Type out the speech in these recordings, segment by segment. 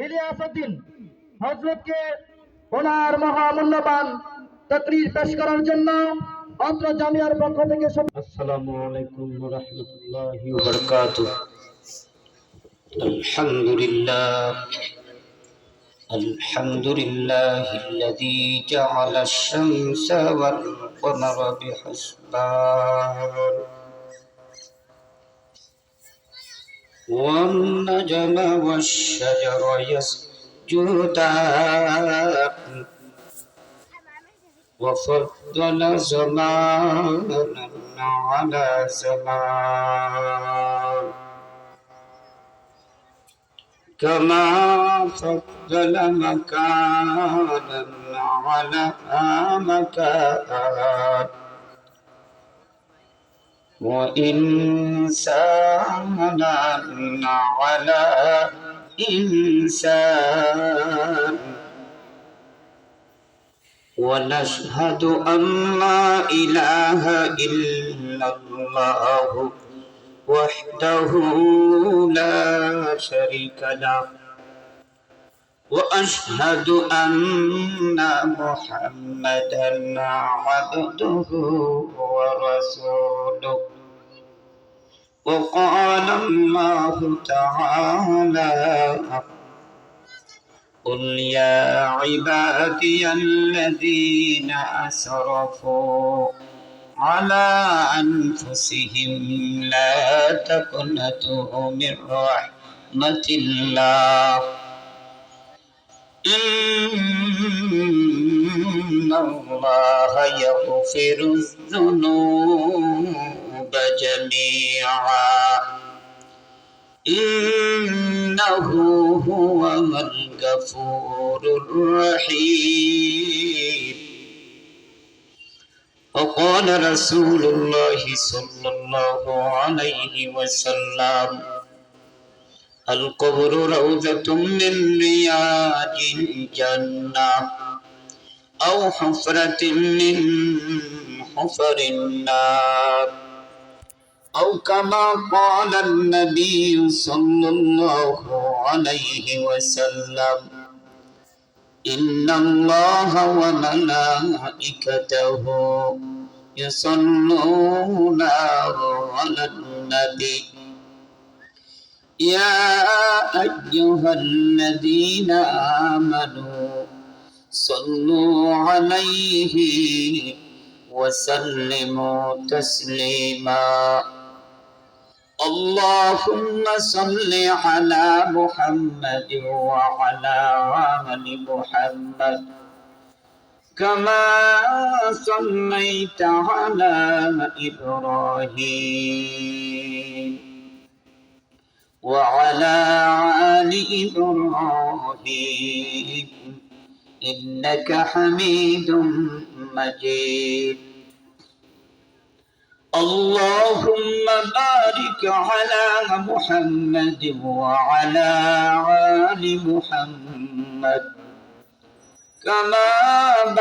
ইলিয়াসউদ্দিন হযরতকে ওনার মহামূল্যবান তাকরীর পেশ করার জন্য অত্র জামিয়ার পক্ষ থেকে আসসালামু আলাইকুম ওয়া রাহমাতুল্লাহি ওয়া বারাকাতুহু। আলহামদুলিল্লাহিল্লাযী জাআলাশ শামসা ওয়াল কমারা বিহিসবান ওয়ান নাজমা ওয়াশ শাজারা ইয়াসজুদান وفضل زمانا على زمان كما فضل مكانا على مكان وإنسانا على إنسان ونشهد أن لا إله إلا الله وحده لا شريك له وأشهد أن محمدا عبده ورسوله وقال الله تعالى قل يا عبادي الذين أسرفوا على أنفسهم لا تقنطوا من رحمة الله إن الله يغفر الذنوب جميعا إنه هو الغفور الرحيم وقال رسول الله صلى الله عليه وسلم القبر روضة من رياض الجنة أو حفرة من حفر النار أو كما قال النبي صلى الله عليه وسلم إن الله وملائكته يصلون على النبي يا أيها الذين آمنوا صلوا عليه وسلموا تسليما اللهم صل على محمد وعلى آل محمد كما صليت على إبراهيم وعلى آل إبراهيم إنك حميد مجيد اللهم بارك على محمد وعلى آل محمد كما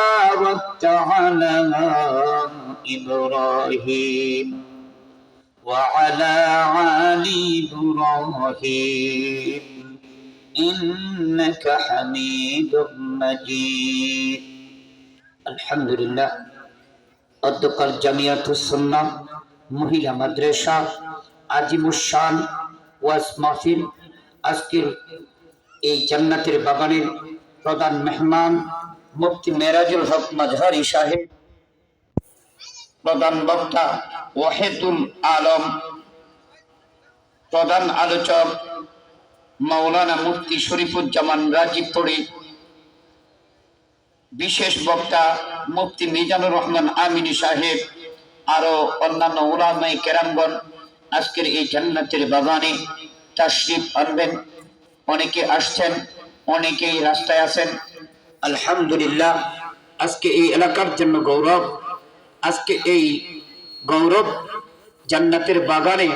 باركت على إبراهيم وعلى آل إبراهيم إنك حميد مجيد الحمد لله অধ্যকার জামিয়াতুস সুন্নাহ মহিলা মাদ্রাসা আজিমুশান ওয়াজ মাহফিল আজকের এই জান্নাতের বাগানের প্রধান মেহমান মুফতি মেরাজুল হক মাজহারি সাহেব, প্রধান বক্তা ওয়াহিদুল আলম, প্রধান আলোচক মাওলানা মুফতি শরীফুজ্জামান রাজীবপুরী, বিশেষ বক্তা মুফতি মিজানুর রহমান আমিনী সাহেব, আরো অন্যান্য উলামায়ে কেরামগণ আজকের এই জান্নাতের বাগানে তাশরীফ আনবেন। অনেকে আসছেন, অনেকেই রাস্তায় আছেন। আলহামদুলিল্লাহ, আজকে এই এলাকার জন্য গৌরব। আজকে এই গৌরব জান্নাতের বাগানে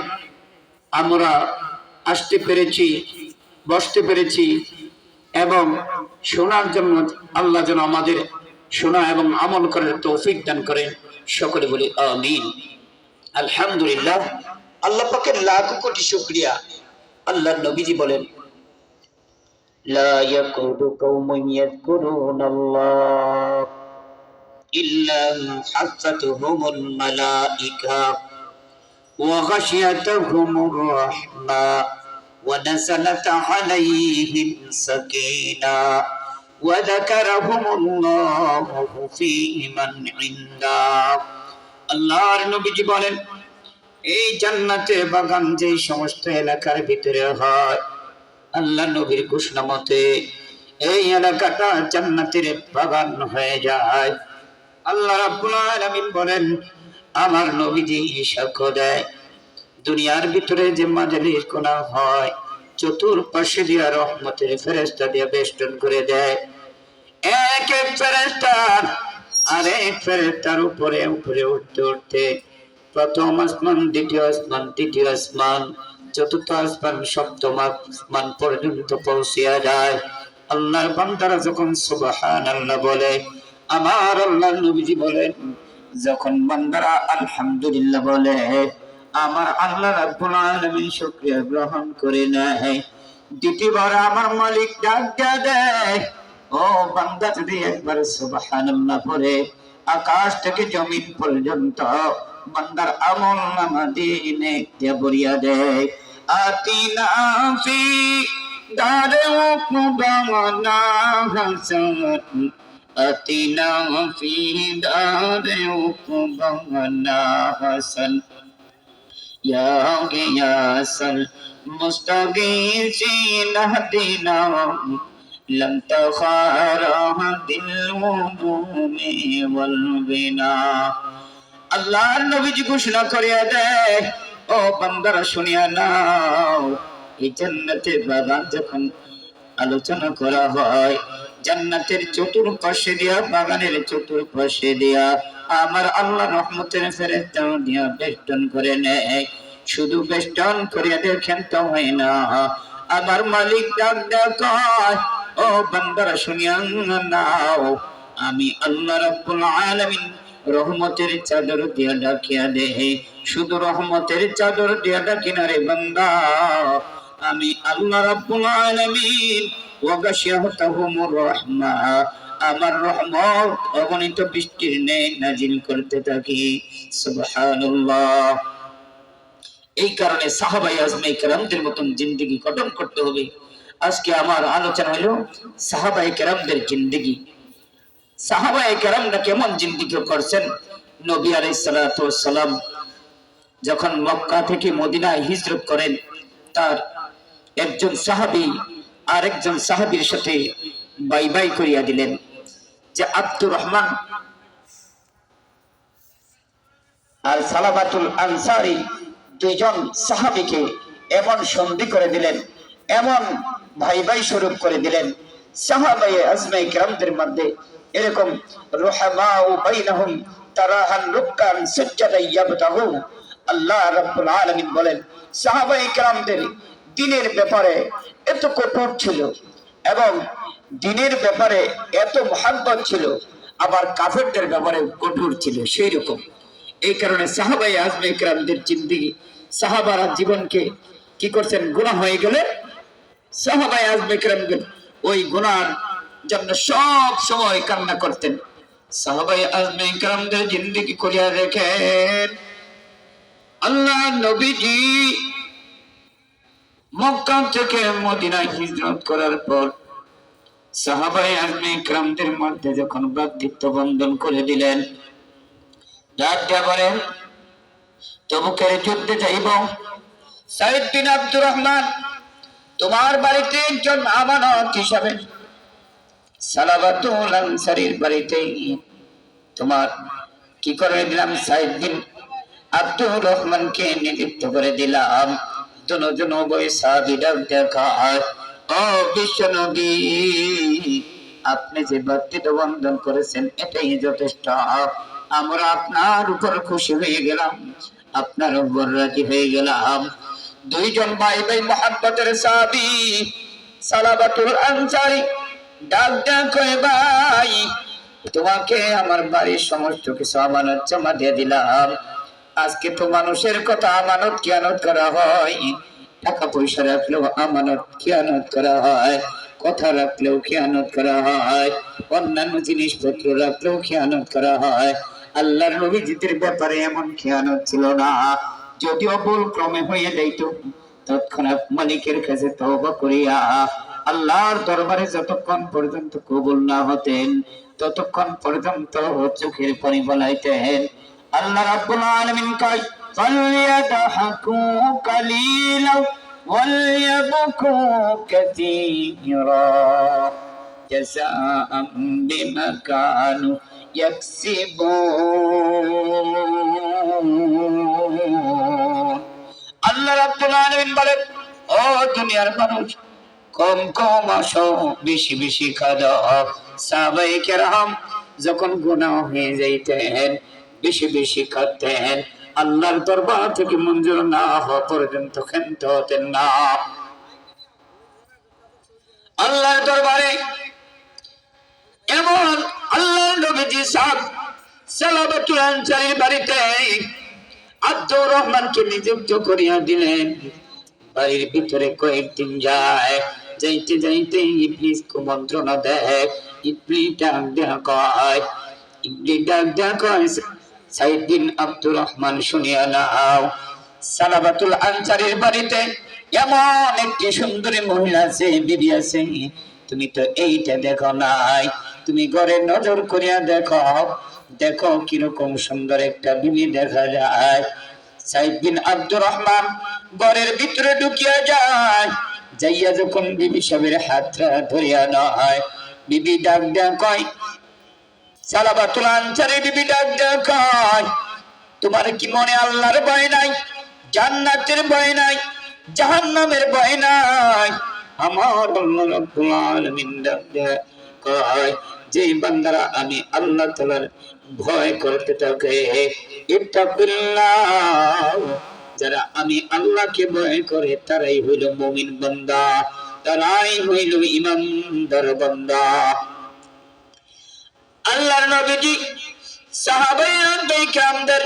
আমরা আসতে পেরেছি, বসতে পেরেছি এবং শোনার জন্য আল্লাহ যেন আমাদের শোনা এবং আমল করার তৌফিক দান করেন। সকলে বলি আমিন। আলহামদুলিল্লাহ, আল্লাহ পাকের লাখ কোটি শুকরিয়া। আল্লাহর নবীজি বলেন, لا يكاد قوم يذكرون الله إلا حفتهم الملائكة وغشيتهم الرحمة ونزلت عليهم سكينة وذكرهم الله في من عنده আল্লাহর নবীজি বলেন এই জান্নাতের বাগান যে সমস্ত এলাকার ভিতরে হয় আল্লাহ নবীর ঘোষণা মতে এই এলাকাটা জান্নাতের বাগান হয়ে যায়। আল্লাহ রাব্বুল আলামিন বলেন আমার নবীজি সাক্ষ্য দেয় দুনিয়ার ভিতরে যে মাজলিস কোনা হয় চতুর্পাশে দিয়া রহমতের ফেরেশতা দিয়ে বেষ্টন করে দেয়। এক এক ফেরেশতা আরেক ফেরেশতার উপরে উপরে উঠতে উঠতে প্রথম আসমান, দ্বিতীয় আসমান, তৃতীয় আসমান, চতুর্থ আসমান, সপ্তম আসমান পর্যন্ত পৌঁছিয়া যায়। আল্লাহর বান্দারা যখন সুবহানাল্লাহ বলে, আমার আল্লাহর নবীজি বলেন যখন বান্দারা আলহামদুলিল্লাহ বলে, আমার আল্লাহ রাব্বুল আলামিন শুকরিয়া গ্রহণ করে নেয়। দ্বিতীয়বার আমার মালিক ডাক দেয়, ও বান্দা যদি একবার সুবহানাল্লাহ বলে আকাশ থেকে জমিন পর্যন্ত বান্দার আমল নামা দিনে দিয়ে ভরিয়া দেয়। আতিনা ফি দারে উকবানা হাসান, আতিনা ফি দারে উকবানা হাসান, ইয়া গিয়াসাল মুস্তাগীসিন হাদিনা لم تخارها بالهموم والبناء আল্লাহর নবীজি ঘোষণা করিয়া দেয়, ও বান্দারা শুনিয়া নাও, এই জান্নাতের বাগান যখন আলোচনা করা হয় জান্নাতের চতুর্পাশে দিয়া বাগানের চতুর্পাশে দিয়া আমার আল্লাহ রহমতের ফেরেশতা দিয়া বেষ্টন করে নেয়। শুধু বেষ্টন করিয়া দেখেন তো হয় না, আমার মালিক ডাক কয়, ও বান্দারা শুনিয়া নাও, আমি আল্লাহ রাব্বুল আলামিন রহমতের চাদর দিয়া ডাকিয়া দেই। শুধু রহমতের চাদর দিয়া ডাকি না রে বান্দা, আমি আল্লাহ রাব্বুল আলামিন ওয়াগাশিয়াহুমুর রাহমা, আমার রহমত অগণিত বৃষ্টির ন্যায় নাজিল করতে থাকি। সুবহানাল্লাহ। এই কারণে সাহাবায়ে আজমায়ে কেরামদের মতন জিন্দেগি গঠন করতে হবে। আজকে আমার আলোচনা হলো সাহাবায়ে কেরামদের জিন্দেগি। সাহাবায়ে কেরামরা কেমন জিন্দেগি করছেন। নবী আলাইহিস সালাতু ওয়াস সালাম যখন মক্কা থেকে মদিনায় হিজরত করেন, তার একজন সাহাবী আরেকজন সাহাবীর সাথে বাই বাই করিয়া দিলেন যে আব্দুর রহমান আর সালাবাতুল আনসারী দুইজন সাহাবীকে এমন সন্ধি করে দিলেন, এমন ভাই ভাই স্বরূপ করে দিলেন। সাহাবায়ে আজমায়ে কেরামদের মধ্যে এরকম রুহামাউ বাইনাহুম তারাহান রুককান সুজদান ইয়াবতাহু। আল্লাহ রাব্বুল আলামিন বলেন সাহাবায়ে কেরামদের দ্বীনের ব্যাপারে এত কঠোর ছিল এবং দ্বীনের ব্যাপারে এত মুহাব্বত ছিল, আবার কাফেরদের ব্যাপারে কঠোর ছিল সেই রকম। এই কারণে সাহাবায়ে আজমায়ে কেরামদের জিন্দেগি, সাহাবারা জীবনকে কি করছেন, গুনাহ হয়ে গেলে সাহাবায়ে আজমায়ে কেরামদের ওই গুনার জন্য সব সময় কান্না করতেন। সাহাবায়ে আজমায়ে কেরামদের জিন্দেগি করিয়া দেখেন আল্লাহ নবীজি মক্কা থেকে মদিনায় হিজরত করার পর সাহাবায়ে আজমায়ে কেরামদের মধ্যে যখন ভ্রাতৃত্ব বন্ধন করে দিলেন, ডাক দিয়া বলেন তবুকের যুদ্ধে যাইব, সাইদ বিন আব্দুর রহমান তোমার বাড়িতে একজন আমানত হিসাবে সালাবাতুল আনসারীর বাড়িতে তোমার কি করে দিলাম, সাইদ বিন আব্দুর রহমানকে নিযুক্ত করে দিলাম। দুজন উভয় সাহাবী ডাক দেখা, ও বিশ্বনবী আপনি যে ভ্রাতৃত্ব বন্ধন করেছেন এটাই যথেষ্ট, আমরা আপনার উপর খুশি হয়ে গেলাম, আপনার উপর রাজি হয়ে গেলাম। দুইজন ভাই ভাই মুহাব্বতের সাহাবী সালাবাতুল আনসারী ডাক কয় ভাই তোমাকে আমার বাড়ির সমস্ত কিছু আমানত জমা দিয়ে দিলাম। আজকে তো মানুষের কথা আমানত কিয়ানত করা হয়, টাকা পয়সা রাখলেও আমানত কিয়ানত করা হয়। কথা রাখলেও খেয়ানত করা হয়, অন্যান্য জিনিসপত্র রাখলেও খেয়ানত করা হয়। আল্লাহর নবীজিদের ব্যাপারে এমন খেয়ানত ছিল না। যদিও ভুল ক্রমে হয়ে যাইত, তৎক্ষণাৎ মালিকের কাছে তওবা করিয়া আল্লাহর দরবারে যতক্ষণ পর্যন্ত কবুল না হতেন ততক্ষণ পর্যন্ত চোখের পানি ফলাইতেন। আল্লাহ রাব্বুল আলামিন কয় ফালইয়াদহাকু কালীলা ওয়ালইয়াবকু কাসীরা জাযাআন বিমা কানু ইয়াকসিবুন। আল্লাহ রাব্বুল আলামিন বলেন, ও দুনিয়ার মানুষ, কম কম আসো, বেশি বেশি খাও। সাহাবায়ে কেরাম যখন গুনাহ হয়ে যাইতেন বেশি বেশি খাতেন, আল্লাহর দরবার থেকে মঞ্জুর না হওয়া পর্যন্ত ক্ষান্ত হতেন না। আল্লাহর দরবারে এমন আল্লাহর নবীজি সালাবাতুল আনসারীর বাড়িতে আব্দুর রহমানকে নিযুক্ত করিয়া দিলেন। বাড়ির ভিতরে কয়েকদিন যায়, যাইতে যাইতে ইবলিস কুমন্ত্রণা দেয়। ইবলিস ডাক দেয়া কয় সাইদ বিন আব্দুর রহমান, শুনিয়া নাও, সালাবাতুল আনসারীর বাড়িতে এমন একটি সুন্দরী মহিলা আছে, বিবি আছে, তুমি তো এইটা দেখো নাই, তুমি ঘরে নজর করিয়া দেখো, দেখো কিরকম সুন্দর একটা বিবি দেখা যায়। সাইদ বিন আব্দুর রহমান ঘরের ভিতরে ঢুকিয়া যায়, যাইয়া যখন বিবি সাহেবের হাতটা ধরিয়া নয়, বিবি ডাক দেয়া কয়, সালাবাতুল আনসারীর বিবি ডাক দেয়া কয়, তোমার কি মনে আল্লাহর ভয় নাই, জান্নাতের ভয় নাই, জাহান্নামের ভয় নাই? আমার আল্লাহ রাব্বুল আলামিন ডাক দেয়া কয়, যে বান্দারা আমি আল্লাহ তাআলার ভয় করতে থাকে, ইত্তাকুল্লাহ, যারা আমি আল্লাহকে ভয় করে তারাই হইল মুমিন বান্দা, তারাই হইল ঈমানদার বান্দা। আল্লাহর নবীজি সাহাবায়ে কেরামদের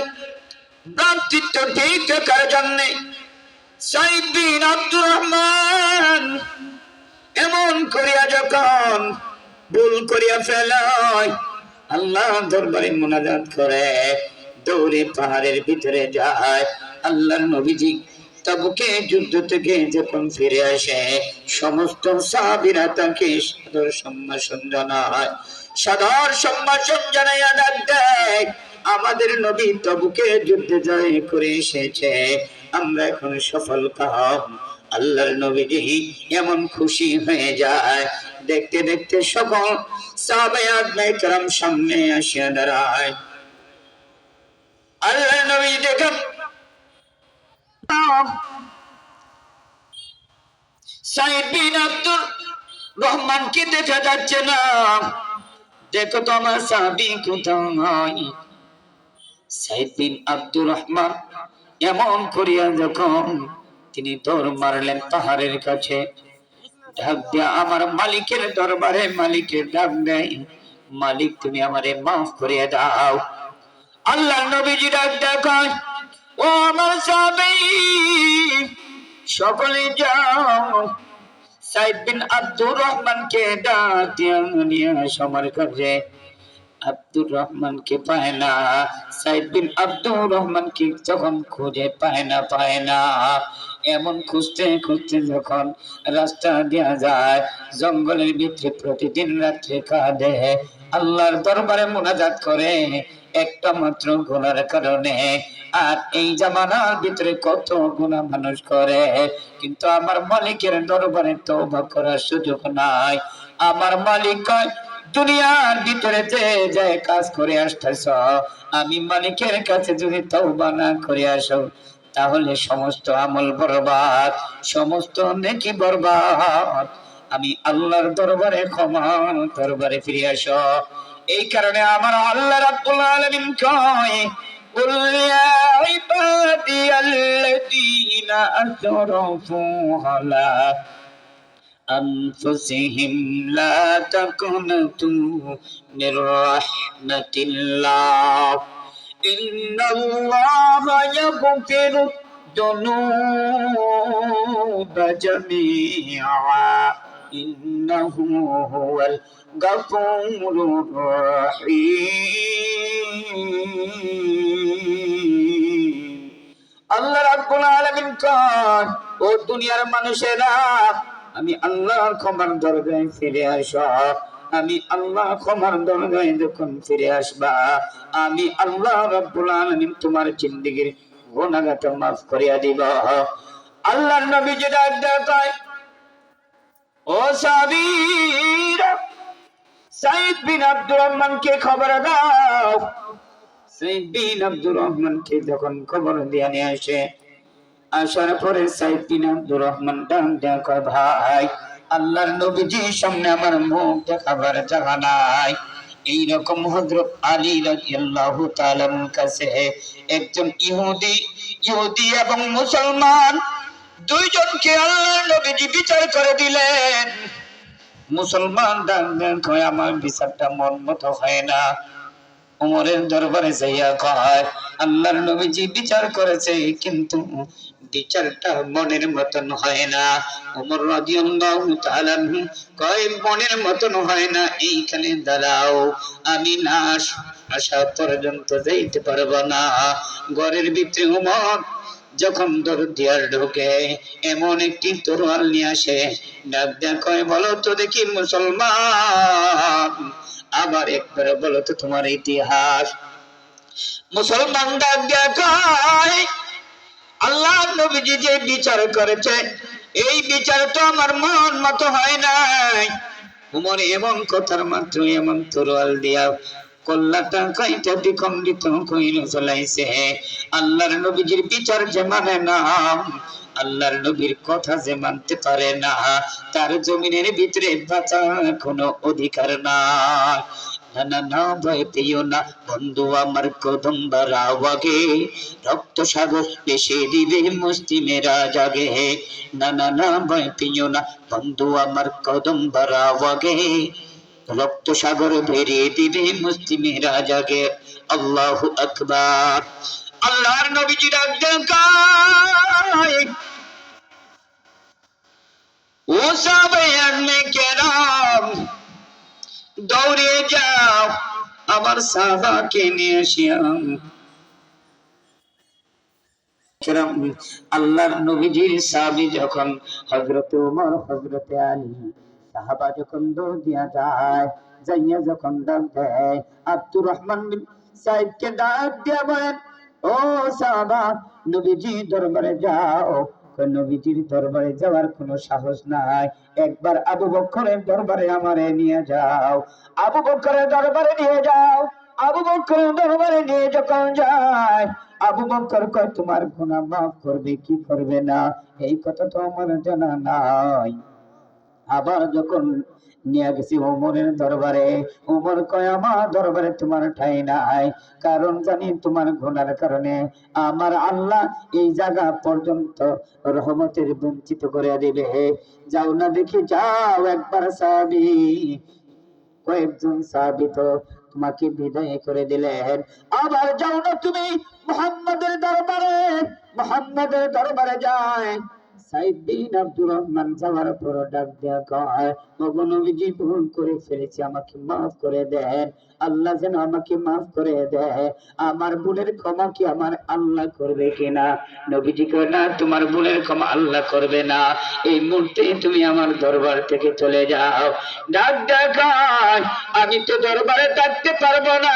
ভ্রাতৃত্ব ঠিক রাখার জন্য সাইদ বিন আব্দুর রহমান এমন করিয়া যখন ভুল করিয়া ফেলায়, আল্লাহ দরবারে মুনাজাত করে দৌড়ে পাহাড়ের ভিতরে যায়। আল্লাহর নবীজি তাবুকে যুদ্ধ থেকে যখন ফিরে আসে, সমস্ত সাহাবীরা তাকে সাদর সম্ভাষণ জানায়, সাদর সম্ভাষণ জানাইয়া ডাক দেয়, আমাদের নবী তাবুকে যুদ্ধে জয় করে এসেছে, আমরা এখন সফল কাম। আল্লাহর নবীজি এমন খুশি হয়ে যায়, দেখতে দেখতে সকল সাহাবায়ে কেরাম সামনে আসিয়া দাঁড়ায়। আল্লাহর নবী দেখেন সাইদ বিন আব্দুর রহমানকে দেখা যাচ্ছে না, দেখো তো আমার সাহাবী কোথায়? সাইদ বিন আব্দুর রহমান এমন করিয়া যখন তিনি দৌড় মারলেন পাহাড়ের কাছে, ডাক দিয়া আমার মালিকের দরবারে মালিকের ডাক দেয়, মালিক তুমি আমারে মাফ করিয়া দাও। আল্লাহর নবীজি ডাক দেখায়, ও আমার সাহাবী সকলে যাও, সাইদ বিন আব্দুর রহমানকে ডাক দিয়া নিয়ে আসো আমার কাছে। আব্দুর রহমানকে পায় না, সাইদ বিন আব্দুর রহমানকে যখন খুঁজে পায় না, এমন খুঁজতে খুঁজতে যখন রাস্তা দেয়া যায়, জঙ্গলের ভিতরে প্রতিদিন রাত্রে কাঁদে, আল্লাহর দরবারে মুনাজাত করে একটা মাত্র গুনার কারণে। আর এই জামানার ভিতরে কত গুনাহ মানুষ করে, কিন্তু আমার মালিকের দরবারে তওবা করার সুযোগ নাই। আমার মালিক কয়, দুনিয়ার ভিতরে যে যায় কাজ করে আসতেছ, আমি মালিকের কাছে যদি তওবা না করে আসো, তাহলে সমস্ত আমল বরবাদ, সমস্ত নেকি বরবাদ। আমি আল্লাহর দরবারে ক্ষমা দরবারে ফিরে আসো। এই কারণে আমার আল্লাহ রাব্বুল আলামিন কয়, قل يا عبادي الذين أسرفوا على أنفسهم لا تقنطوا من رحمة الله إن الله يغفر الذنوب جميعا ইন্নাহু হুয়াল গাফুরুর রহিম। আল্লাহ রাব্বুল আলামিন কন, ও দুনিয়ার মানুষেরা, আমি আল্লাহর ক্ষমার দরজায় ফিরে আসো। আমি আল্লাহ ক্ষমার দরজায় যখন ফিরে আসবা, আমি আল্লাহ রাব্বুল আলামিন তোমার জিন্দেগীর গুনাহগাতা মাফ করিয়া দিব। আল্লাহর নবী যেটা কয়, ও সাহাবীরা, সাইদ বিন আব্দুর রহমানকে খবর দাও। সাইদ বিন আব্দুর রহমানকে যখন খবর দিয়ে নিয়ে আসে, আসার পরে সাইদ বিন আব্দুর রহমান ডাক দেয়া, ভাই, আল্লাহর নবীজির সামনে আমার মুখ দেখাবার জায়গা নাই। এইরকম হযরত আলী রাদিয়াল্লাহু তাআলার কাছে একজন ইহুদি এবং মুসলমান দুইজনকে আল্লাহর নবীজি বিচার করে দিলেন। মুসলমান ডাক দেয়া, আমার বিচারটা মন মতো হয় না। ওমরের দরবারে যাইয়া কয়, আল্লাহর নবীজি বিচার করেছে, কিন্তু বিচারটা মনের মতন হয় না। ওমর রাদিয়াল্লাহু তাআলা কয়, মনের মতন হয় না, এইখানে দাঁড়াও, আমি না আসা পর্যন্ত যাইতে পারবো না। ঘরের ভিতরে ওমর যখন দরদিয়ার ঢোকে, এমন একটি তরোয়াল নিয়ে আসে, ডাক দেয়া কয়, বলো তো দেখি মুসলমান, আবার একবার বলো তো তোমার ইতিহাস। মুসলমান ডাক দেয়া কয়, আল্লাহ নবীজি যে বিচার করেছে, এই বিচার তো আমার মন মতো হয় নাই। উমর এমন কথার মাত্র এমন তরোয়াল দিয়া কল্লাটা কাইটা দ্বিখণ্ডিত কইরা ফেলাইছে। আল্লাহর নবীজির বিচার যে মানে না, আল্লাহর নবীর কথা যে মানতে পারে না, তার জমিনের ভিতরে বাঁচার কোনো অধিকার নাই। না না না, ভয় পেও না বন্ধু আমার, কদম বাড়াওয়াগে রক্ত সাগর দেশে দিবে মুসলিমেরা জাগে। না না না, ভয় পেও না বন্ধু আমার, কদম বাড়াওয়াগে রক্ত সাগর ভেরিয়ে দিবে মুসলিমেরা জাগে। আল্লাহু আকবার। আল্লাহর নবীজি ডাক দেয়, ও সাহাবায়ে কেরাম, দৌড়ে যাও, আমার সাহাবাকে নিয়ে আসিয়া। আল্লাহর নবীজির সাহাবী যখন হযরতে ওমর, হযরতে আলী, সাহাবা যখন দৌড় দিয়া যায়, যাইয়া যখন ডাক দেয়, আব্দুর রহমান বিন সাইদকে ডাক দিয়া বলেন, ও সাহাবা, নবীজির দরবারে যাও। নবীজির দরবারে যাওয়ার কোনো সাহস নাই, একবার আবু বকরের দরবারে আমারে নিয়ে যাও। আবু বকরের দরবারে নিয়ে যাও। আবু বকরের দরবারে নিয়ে যখন যায়, আবু বকর কয়, তোমার গুনাহ মাফ করবে কি করবে না এই কথা তো আমার জানা নাই। আবার যখন নিয়ে গেছি ওমরের দরবারে, ওমর কয়, আমার দরবারে তোমার ঠাঁই নাই, কারণ জানি তোমার গুনার কারণে আমার আল্লাহ এই জায়গা পর্যন্ত রহমতের বঞ্চিত করে দিবে। যাও না দেখি, যাও একবার। সাহাবী, কয়েকজন সাহাবী তো তোমাকে বিদায় করে দিলেন, আবার যাও না তুমি মুহাম্মাদের দরবারে। মুহাম্মাদের দরবারে যায় সাইদ বিন আব্দুর রহমান, যাওয়ার পর ডাক দেয়া কয়, ওগো নবীজি, ভুল করে ফেলেছি, আমাকে মাফ করে দেন। আল্লাহ যেন আমাকে মাফ করে দেয়। আমার ভুলের ক্ষমা কি আমার আল্লাহ করবে কিনা? নবীজি কয়, না, তোমার ভুলের ক্ষমা আল্লাহ করবে না, এই মুহূর্তে তুমি আমার দরবার থেকে চলে যাও। ডাক দেখায়, আমি তো দরবারে থাকতে পারবো না।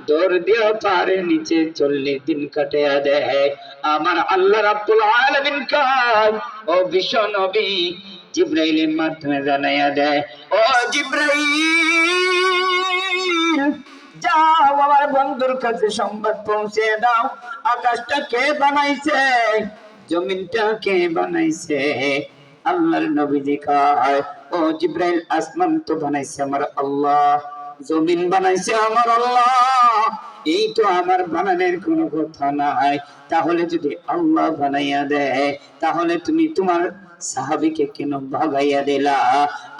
দৌড় দিয়ে পারে নিচে 40 দিন কাটিয়া দেয়। আমার আল্লাহ রাব্বুল আলামিন কয়, ও বিশ্ব নবী, জিবরাইলের মাধ্যমে জানাইয়া দেয়, ও জিবরাইল, যাও আমার বন্ধুর কাছে সংবাদ পৌঁছে দাও, আকাশটা কে বানাইছে, জমিনটা কে বানাইছে। আল্লাহর নবীজি কয়, ও জিবরাইল, আসমান তো বানাইছে আমার আল্লাহ, জমিন বানাইছে আমার আল্লাহ, এই তো আমার বানানোর কোনো কথা নাই। তাহলে যদি আল্লাহ বানাইয়া দেয়, তাহলে তুমি তোমার সাহাবীকে কেন ভাগাইয়া দিলা?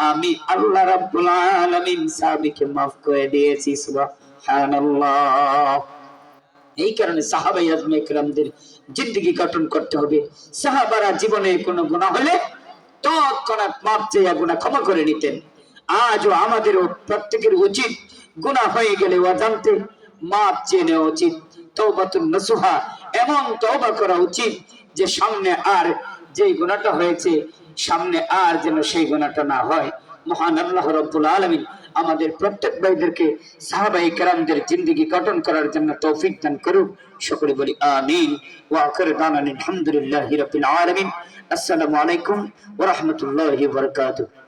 আমি আল্লাহ রাব্বুল আলামিন সাহাবীকে মাফ করে দিয়েছি। সুবহানাল্লাহ। এই কারণে সাহাবায়ে আজমে কেরামদের জিন্দেগি গঠন করতে হবে। সাহাবারা জীবনে কোনো গুনাহ হলে তৎক্ষণাৎ মাপ চেয়ে গুনাহ ক্ষমা করে নিতেন। আজও আমাদেরও প্রত্যেকের উচিত গুনাহ হয়ে গেলে অজান্তে মাপ চেয়ে নেওয়া উচিত। তওবাতুন নসুহা, এমন তওবা করা উচিত যে সামনে আর যে গুনাহটা হয়েছে সামনে আর যেন সেই গুনাহটা না হয়। মহান আল্লাহ রাব্বুল আলামিন আমাদের প্রত্যেক ভাইদেরকে সাহাবায়ে কেরামদের জিন্দেগি গঠন করার জন্য তৌফিক দান করুন। সকলে বলি আমিন। ওয়া আখিরু দাওয়ানা আলহামদুলিল্লাহি রাব্বিল আলামিন। আসসালামু আলাইকুম ওয়া রাহমাতুল্লাহি ওয়া বারাকাতুহু।